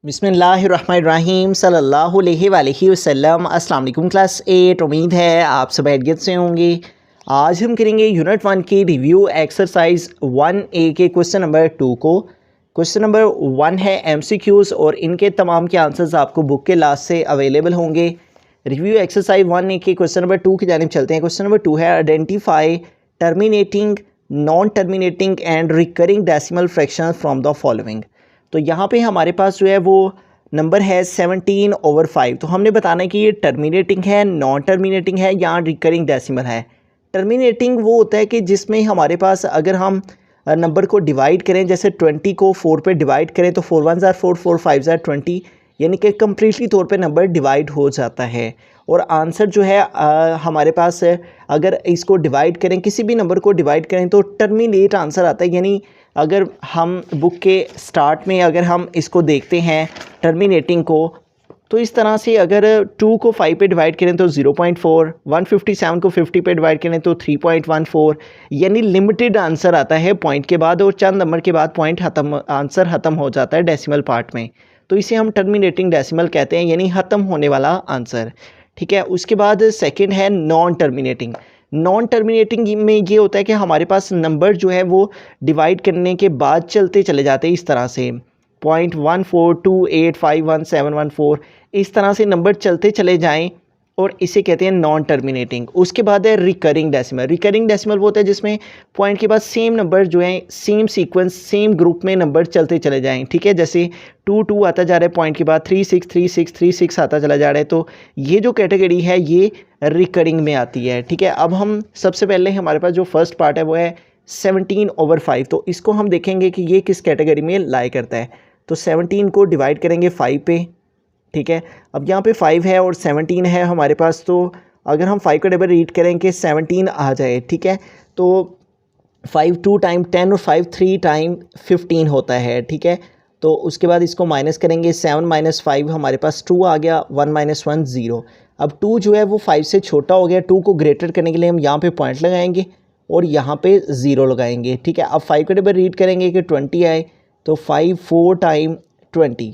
बिस्मिल्लाहिर्रहमानिर्रहीम सल्लल्लाहु अलैहि वसल्लम। अस्सलाम वालेकुम क्लास 8। उम्मीद है आप सब खैरियत से होंगे। आज हम करेंगे यूनिट 1 की रिव्यू एक्सरसाइज 1A के क्वेश्चन नंबर 2 को। क्वेश्चन नंबर 1 है MCQs और इनके तमाम के आंसर्स आपको बुक के लास्ट से अवेलेबल होंगे। रिव्यू एक्सरसाइज 1A के क्वेश्चन नंबर 2 की जानिब चलते हैं। क्वेश्चन नंबर 2 है identify terminating, non terminating and recurring decimal fraction from the following. तो यहाँ पे हमारे पास जो है वो नंबर है 17/5। तो हमने बताना है कि ये टर्मिनेटिंग है, नॉन टर्मिनेटिंग है या रिकरिंग डेसिमल है। टर्मिनेटिंग वो होता है कि जिसमें हमारे पास अगर हम नंबर को डिवाइड करें, जैसे 20 को 4 पे डिवाइड करें तो 4 1 ज़ार 4, 4 5 ज़ार 20, यानी कि कम्प्लीटली तौर पे नंबर डिवाइड हो जाता है। और आंसर जो है हमारे पास अगर इसको डिवाइड करें, किसी भी नंबर को डिवाइड करें तो टर्मिनेट आंसर आता है। यानी अगर हम बुक के स्टार्ट में अगर हम इसको देखते हैं टर्मिनेटिंग को, तो इस तरह से अगर 2 को 5 पे डिवाइड करें तो 0.4, 157 को 50 पे डिवाइड करें तो 3.14, यानी लिमिटेड आंसर आता है पॉइंट के बाद, और चंद नंबर के बाद पॉइंट आंसर ख़त्म हो जाता है डेसिमल पार्ट में। तो इसे हम टर्मिनेटिंग डेसिमल कहते हैं, यानी ख़त्म होने वाला आंसर। ठीक है, उसके बाद सेकंड है नॉन टर्मिनेटिंग। नॉन टर्मिनेटिंग में ये होता है कि हमारे पास नंबर जो है वो डिवाइड करने के बाद चलते चले जाते हैं इस तरह से 0.1428517114, इस तरह से नंबर चलते चले जाएं, और इसे कहते हैं नॉन टर्मिनेटिंग। उसके बाद है रिकरिंग डेसिमल। रिकरिंग डेसिमल वो होता है जिसमें पॉइंट के बाद सेम नंबर जो है सेम सीक्वेंस सेम ग्रुप में नंबर चलते चले जाएं। ठीक है, जैसे 2 2 आता जा रहा है, पॉइंट के बाद 3 6 3 6 3 6 आता चला जा रहा है। तो ये जो कैटेगरी है ये रिकरिंग में आती है। ठीक है, अब हम सबसे पहले हमारे पास जो फर्स्ट पार्ट है वो है 17/5। तो इसको हम देखेंगे कि ये किस कैटेगरी में लाई करता है। तो 17 को डिवाइड करेंगे 5 पे। ठीक है, अब यहाँ पे 5 है और 17 है हमारे पास, तो अगर हम 5 का डबल रीड करें कि 17 आ जाए। ठीक है, तो 5 2 टाइम 10 और 5 3 टाइम 15 होता है। ठीक है, तो उसके बाद इसको माइनस करेंगे, 7 - 5 हमारे पास 2 आ गया, 1 - 1 0। अब 2 जो है वो 5 से छोटा हो गया। 2 को ग्रेटर करने के लिए हम यहाँ पे पॉइंट लगाएंगे और यहाँ पे 0 लगाएंगे। ठीक है, अब 5 का डबल रीड करेंगे कि 20 आए, तो 5 4 टाइम 20।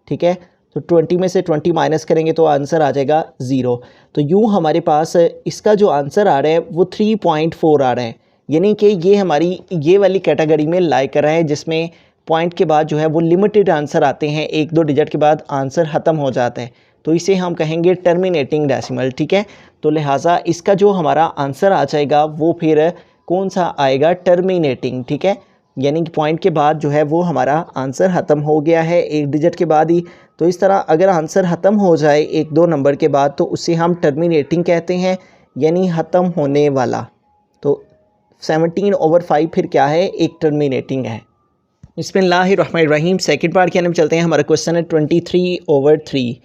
ठीक है, तो 20 में से 20 माइनस करेंगे तो आंसर आ जाएगा 0। तो यूँ हमारे पास इसका जो आंसर आ रहा है वो 3.4 आ रहा है, यानी कि ये हमारी ये वाली कैटेगरी में लाई कर रहा है जिसमें पॉइंट के बाद जो है वो लिमिटेड आंसर आते हैं, 1-2 डिजिट के बाद आंसर ख़त्म हो जाता है। तो इसे हम कहेंगे टर्मिनेटिंग डेसिमल। ठीक है, तो लिहाजा इसका जो हमारा आंसर आ जाएगा वो फिर कौन सा आएगा, टर्मिनेटिंग। ठीक है, यानी कि पॉइंट के बाद जो है वो हमारा आंसर ख़त्म हो गया है 1 डिजिट के बाद ही। तो इस तरह अगर आंसर ख़त्म हो जाए 1-2 नंबर के बाद तो उसे हम टर्मिनेटिंग कहते हैं, यानी ख़त्म होने वाला। तो 17/5 फिर क्या है, एक टर्मिनेटिंग है। बिस्मिल्लाहिर्रहमानिर्रहीम। सेकंड पार्ट के अंदर चलते हैं। हमारा क्वेश्चन है 23/3।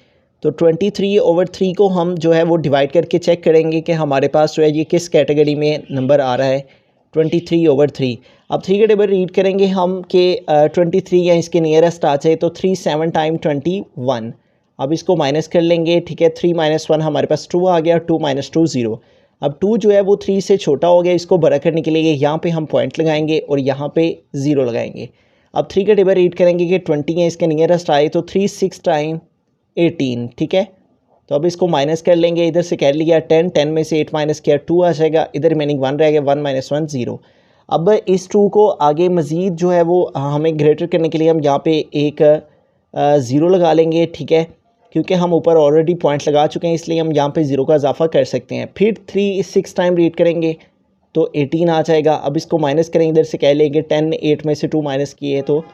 तो 23/3 को हम जो है वो डिवाइड करके चेक करेंगे कि हमारे पास जो है ये किस कैटेगरी में नंबर आ रहा है। 23/3। अब 3 का टेबल रीड करेंगे हम कि 23 या इसके नियरेस्ट आ जाए तो 3 7 टाइम 21। अब इसको माइनस कर लेंगे। ठीक है, 3 - 1 हमारे पास 2 आ गया, 2 - 2 0। अब 2 जो है वो 3 से छोटा हो गया, इसको बड़ा करने के लिए यहाँ पे हम पॉइंट लगाएंगे और यहाँ पे 0 लगाएंगे। अब 3 का टेबल रीड करेंगे कि 20 है, इसके नियरेस्ट आए तो 3 6 टाइम 18। ठीक है, तो अब इसको माइनस कर लेंगे, इधर से कर लिया 10, 10 में से 8 माइनस किया 2 आ जाएगा, इधर रिमेनिंग 1 रह गया, 1 - 1 0। अब इस 2 को आगे मज़ीद जो है वो हमें ग्रेटर करने के लिए हम यहाँ पे एक 0 लगा लेंगे। ठीक है, क्योंकि हम ऊपर ऑलरेडी पॉइंट लगा चुके हैं इसलिए हम यहाँ पे 0 का इजाफा कर सकते हैं। फिर 3 6 टाइम रीड करेंगे तो 18 आ जाएगा। अब इसको माइनस करेंगे, इधर से कह लेंगे 10, 8 में से 2 माइनस किए तो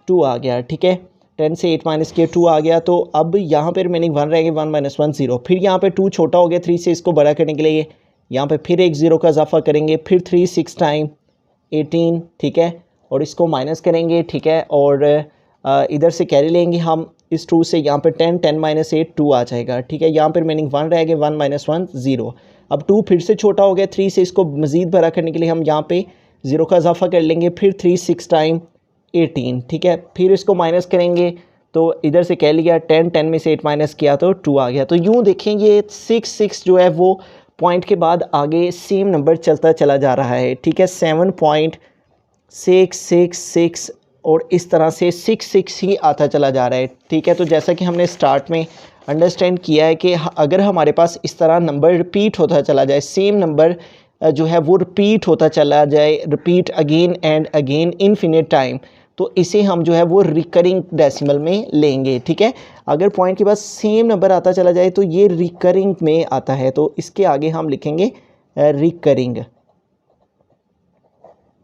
2 आ गया। ठीक है, 10 से 8 माइनस किए 2 आ गया। तो अब यहाँ पर रिमेनिंग 1 रहेंगे, 1 - 1 0। फिर यहाँ पे 2 छोटा हो गया 3 से, इसको बड़ा करने के लिए यहाँ पे फिर एक 0 का इजाफा करेंगे। फिर 3 6 टाइम 18। ठीक है, और इसको माइनस करेंगे। ठीक है, और इधर से कैरी लेंगे हम इस 2 से, यहाँ पे 10, 10 - 8 2 आ जाएगा। ठीक है, यहाँ पर रिमेनिंग 1 रह गए, 1 - 1 0। अब 2 फिर से छोटा हो गया 3 से, इसको मज़ीद बड़ा करने के लिए हम यहाँ पे 0 का इजाफा कर लेंगे। फिर 3 6 टाइम 18। ठीक है, फिर इसको माइनस करेंगे तो इधर से कह लिया 10, 10 में से 8 माइनस किया तो 2 आ गया। तो यूँ देखें ये 6 6 जो है वो पॉइंट के बाद आगे सेम नंबर चलता चला जा रहा है। ठीक है, 7.666 और इस तरह से 6 ही आता चला जा रहा है। ठीक है, तो जैसा कि हमने स्टार्ट में अंडरस्टैंड किया है कि अगर हमारे पास इस तरह नंबर रिपीट होता चला जाए, सेम नंबर जो है वो रिपीट होता चला जाए, repeat again and again infinite time, तो इसे हम जो है वो रिकरिंग डेसिमल में लेंगे। ठीक है, अगर पॉइंट के बाद सेम नंबर आता चला जाए तो ये रिकरिंग में आता है, तो इसके आगे हम लिखेंगे रिकरिंग।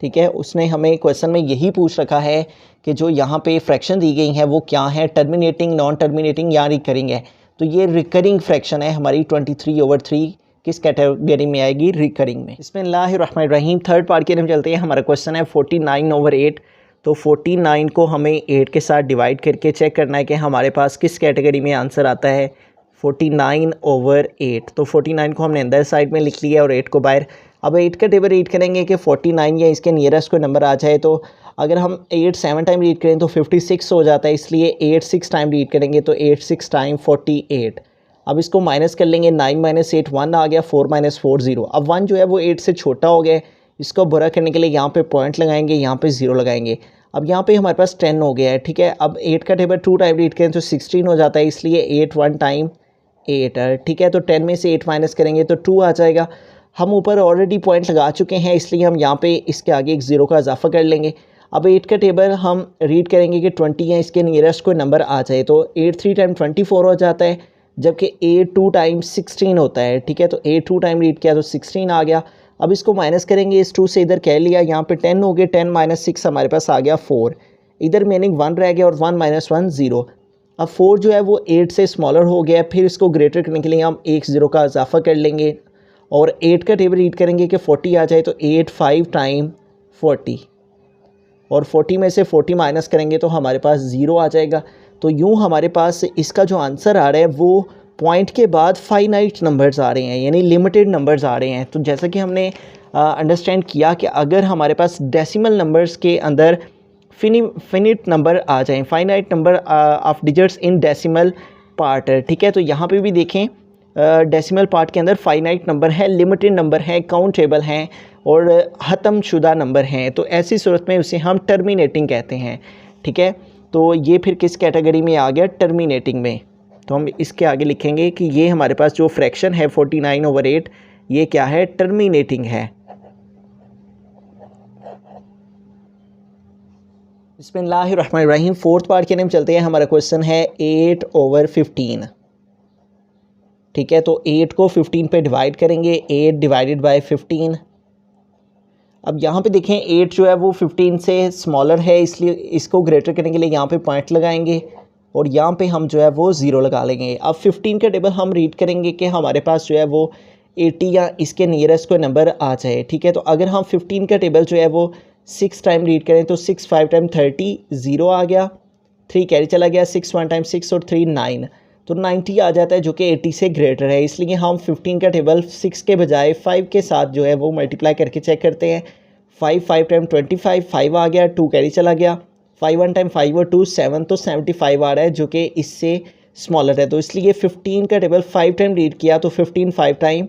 ठीक है, उसने हमें क्वेश्चन में यही पूछ रखा है कि जो यहाँ पे फ्रैक्शन दी गई है वो क्या है, टर्मिनेटिंग, नॉन टर्मिनेटिंग या रिकरिंग है। तो ये रिकरिंग फ्रैक्शन है हमारी 23/3 किस कैटेगरी में आएगी, रिकरिंग में। बिस्मिल्लाहिर्रहमानिर्रहीम, थर्ड पार्ट की तरफ चलते हैं। हमारा क्वेश्चन है 49/8। तो 49 को हमें 8 के साथ डिवाइड करके चेक करना है कि हमारे पास किस कैटेगरी में आंसर आता है, 49/8। तो 49 को हमने अंदर साइड में लिख लिया और 8 को बाहर। अब 8 का टेबल रीड करेंगे कि 49 या इसके नियरेस्ट कोई नंबर आ जाए, तो अगर हम 8 7 टाइम रीड करें तो 56 हो जाता है, इसलिए 8 6 टाइम रीड करेंगे तो 8 6 टाइम 48। अब इसको माइनस कर लेंगे, 9 - 8 1 आ गया, 4 - 4 0। अब 1 जो है वो 8 से छोटा हो गया, इसको बुरा करने के लिए यहाँ पे पॉइंट लगाएंगे, यहाँ पे 0 लगाएंगे। अब यहाँ पे हमारे पास 10 हो गया है। ठीक है, अब 8 का टेबल 2 टाइम रीड करें तो 16 हो जाता है, इसलिए 8 1 टाइम 8। ठीक है, तो 10 में से 8 माइनस करेंगे तो 2 आ जाएगा। हम ऊपर ऑलरेडी पॉइंट लगा चुके हैं, इसलिए हम यहाँ पे इसके आगे एक 0 का इजाफा कर लेंगे। अब 8 का टेबल हम रीड करेंगे कि 20 या इसके नियरेस्ट कोई नंबर आ जाए, तो 8 3 टाइम 24 हो जाता है, जबकि 8 2 टाइम 16 होता है। ठीक है, तो 8 2 टाइम रीड किया तो 16 आ गया। अब इसको माइनस करेंगे, इस 2 से इधर कह लिया, यहाँ पे 10 हो गए, 10 - 6 हमारे पास आ गया 4, इधर मीनिंग 1 रह गया और 1 - 1 0। अब 4 जो है वो 8 से स्मॉलर हो गया, फिर इसको ग्रेटर करने के लिए हम एक 0 का इजाफा कर लेंगे और 8 का टेबल रीड करेंगे कि 40 आ जाए, तो 8 5 टाइम 40, और 40 में से 40 माइनस करेंगे तो हमारे पास 0 आ जाएगा। तो यूँ हमारे पास इसका जो आंसर आ रहा है वो पॉइंट के बाद फाइनाइट नंबर्स आ रहे हैं, यानी लिमिटेड नंबर्स आ रहे हैं। तो जैसा कि हमने अंडरस्टैंड किया कि अगर हमारे पास डेसिमल नंबर्स के अंदर फिनिट नंबर आ जाएं, finite number of digits in decimal part. ठीक है, तो यहाँ पे भी देखें डेसिमल पार्ट के अंदर फाइनाइट नंबर है, लिमिटेड नंबर है, काउंटेबल हैं और ख़त्म शुदा नंबर हैं, तो ऐसी सूरत में उसे हम टर्मिनेटिंग कहते हैं। ठीक है, तो ये फिर किस कैटेगरी में आ गया, टर्मिनेटिंग में। तो हम इसके आगे लिखेंगे कि ये हमारे पास जो फ्रैक्शन है 49/8, ये क्या है, टर्मिनेटिंग है। बिस्मिल्लाहिर्रहमानिर्रहीम, फोर्थ पार्ट के नेम चलते हैं। हमारा क्वेश्चन है 8/15। ठीक है, तो 8 को 15 पे डिवाइड करेंगे, 8 डिवाइडेड बाय 15। अब यहाँ पे देखें 8 जो है वो 15 से स्मॉलर है, इसलिए इसको ग्रेटर करने के लिए यहाँ पे पॉइंट लगाएंगे और यहाँ पे हम जो है वो 0 लगा लेंगे। अब 15 का टेबल हम रीड करेंगे कि हमारे पास जो है वो 80 या इसके नियरेस्ट कोई नंबर आ जाए। ठीक है, तो अगर हम 15 का टेबल जो है वो 6 टाइम रीड करें तो 6 5 टाइम 30, 0 आ गया, 3 कैरी चला गया, 6 1 टाइम 6 और 3 9, तो 90 आ जाता है जो कि 80 से ग्रेटर है। इसलिए हम 15 का टेबल 6 के बजाय 5 के साथ जो है वो मल्टीप्लाई करके चेक करते हैं। 5 5 टाइम 25, 5 आ गया, 2 कैरी चला गया, 5 1 टाइम 5 और 2 7, तो 75 आ रहा है जो कि इससे स्मॉलर है। तो इसलिए 15 का टेबल 5 टाइम रीड किया तो 15 5 टाइम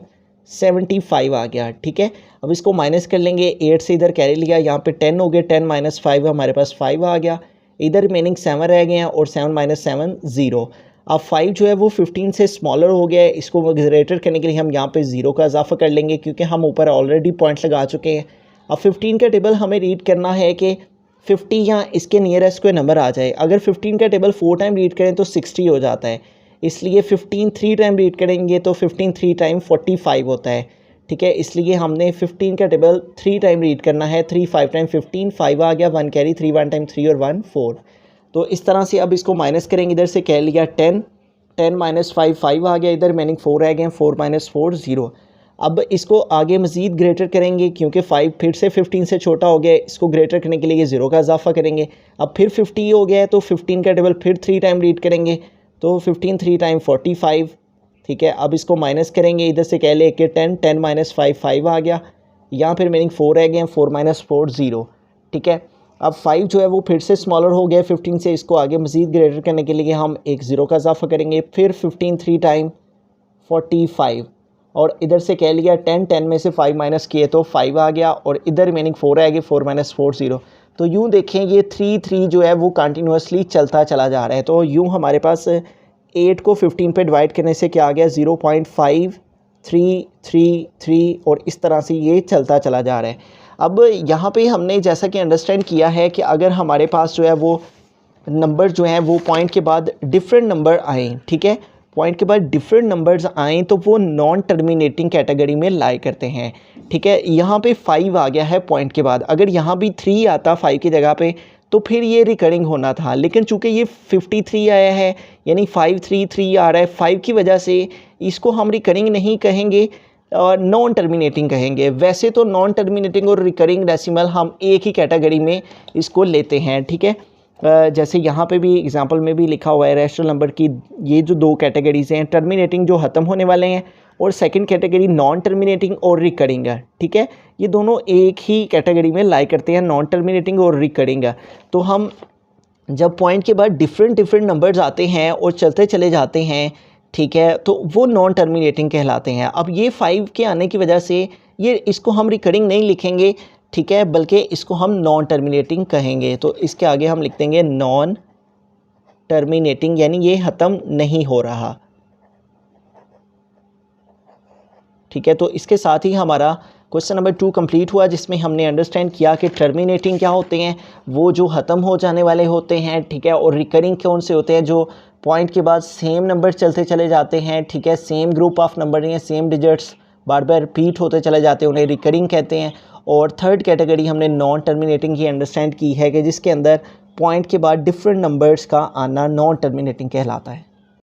75 आ गया। ठीक है, अब इसको माइनस कर लेंगे, 8 से इधर कैरी लिया, यहाँ पे 10 हो गए, 10 - 5 हमारे पास 5 आ गया, इधर रिमेनिंग 7 रह गए हैं और 7 - 7 0। अब 5 जो है वो 15 से स्मॉलर हो गया है, इसको ग्रेटर करने के लिए हम यहाँ पे 0 का इजाफा कर लेंगे क्योंकि हम ऊपर ऑलरेडी पॉइंट लगा चुके हैं। अब 15 का टेबल हमें रीड करना है कि 50 या इसके नियरेस्ट कोई नंबर आ जाए। अगर 15 का टेबल 4 टाइम रीड करें तो 60 हो जाता है, इसलिए 15 3 टाइम रीड करेंगे तो 15 3 टाइम 45 होता है। ठीक है, इसलिए हमने 15 का टेबल 3 टाइम रीड करना है, 3 5 टाइम 15, 5 आ गया, 1 कैरी, 3 1 टाइम 3 और 1 4। तो इस तरह से अब इसको माइनस करेंगे, इधर से कह लिया 10 10 - 5 5 आ गया, इधर मैंने 4 रह गए, 4 - 4 0। अब इसको आगे मज़ीद ग्रेटर करेंगे क्योंकि 5 फिर से 15 से छोटा हो गया, इसको ग्रेटर करने के लिए 0 का इजाफा करेंगे। अब फिर 50 हो गया है तो 15 का टेबल फिर 3 टाइम रीड करेंगे तो 15 3 टाइम 45। ठीक है, अब इसको माइनस करेंगे, इधर से कह ले कि 10 10 - 5 5 आ गया, यहाँ फिर मीनिंग 4 रह गए हैं, 4 - 4 0। ठीक है, अब 5 जो है वो फिर से स्मॉलर हो गया 15 से, इसको आगे मज़ीद ग्रेटर करने के लिए हम एक 0 का इजाफा करेंगे, फिर 15 3 टाइम 45 और इधर से कह लिया 10 10 में से 5 माइनस किए तो 5 आ गया और इधर मीनिंग 4 आ गया, 4 - 4 0। तो यूँ देखें ये 3 3 जो है वो कंटिन्यूसली चलता चला जा रहा है। तो यूँ हमारे पास 8 को 15 पे डिवाइड करने से क्या आ गया 0.5333 और इस तरह से ये चलता चला जा रहा है। अब यहाँ पे हमने जैसा कि अंडरस्टैंड किया है कि अगर हमारे पास जो है वो नंबर जो हैं वो पॉइंट के बाद डिफरेंट नंबर आएँ, ठीक है, पॉइंट के बाद डिफरेंट नंबर्स आएँ तो वो नॉन टर्मिनेटिंग कैटेगरी में लाई करते हैं, ठीक है। यहाँ पे 5 आ गया है पॉइंट के बाद, अगर यहाँ भी 3 आता 5 की जगह पे तो फिर ये रिकरिंग होना था, लेकिन चूंकि ये 53 आया है यानी 533 आ रहा है 5 की वजह से इसको हम रिकरिंग नहीं कहेंगे और नॉन टर्मिनेटिंग कहेंगे। वैसे तो नॉन टर्मिनेटिंग और रिकरिंग डेसिमल हम एक ही कैटेगरी में इसको लेते हैं, ठीक है। जैसे यहाँ पे भी एग्जांपल में भी लिखा हुआ है रैशनल नंबर की ये जो 2 कैटेगरीज हैं, टर्मिनेटिंग जो ख़त्म होने वाले हैं और सेकंड कैटेगरी नॉन टर्मिनेटिंग और रिकरिंग है, ठीक है। ये दोनों एक ही कैटेगरी में लाई करते हैं, नॉन टर्मिनेटिंग और रिकरिंग। तो हम जब पॉइंट के बाद डिफरेंट नंबर्स आते हैं और चलते चले जाते हैं, ठीक है, तो वो नॉन टर्मिनेटिंग कहलाते हैं। अब ये 5 के आने की वजह से ये इसको हम रिकरिंग नहीं लिखेंगे, ठीक है, बल्कि इसको हम नॉन टर्मिनेटिंग कहेंगे। तो इसके आगे हम लिख देंगे नॉन टर्मिनेटिंग, यानी ये ख़त्म नहीं हो रहा, ठीक है। तो इसके साथ ही हमारा क्वेश्चन नंबर 2 कंप्लीट हुआ, जिसमें हमने अंडरस्टैंड किया कि टर्मिनेटिंग क्या होते हैं, वो जो ख़त्म हो जाने वाले होते हैं, ठीक है, और रिकरिंग कौन से होते हैं, जो पॉइंट के बाद सेम नंबर चलते चले जाते हैं, ठीक है, सेम ग्रुप ऑफ नंबर हैं, सेम डिजिट्स बार बार रिपीट होते चले जाते हैं, उन्हें रिकरिंग कहते हैं। और थर्ड कैटेगरी हमने नॉन टर्मिनेटिंग की अंडरस्टैंड की है कि जिसके अंदर पॉइंट के बाद डिफरेंट नंबर्स का आना नॉन टर्मिनेटिंग कहलाता है।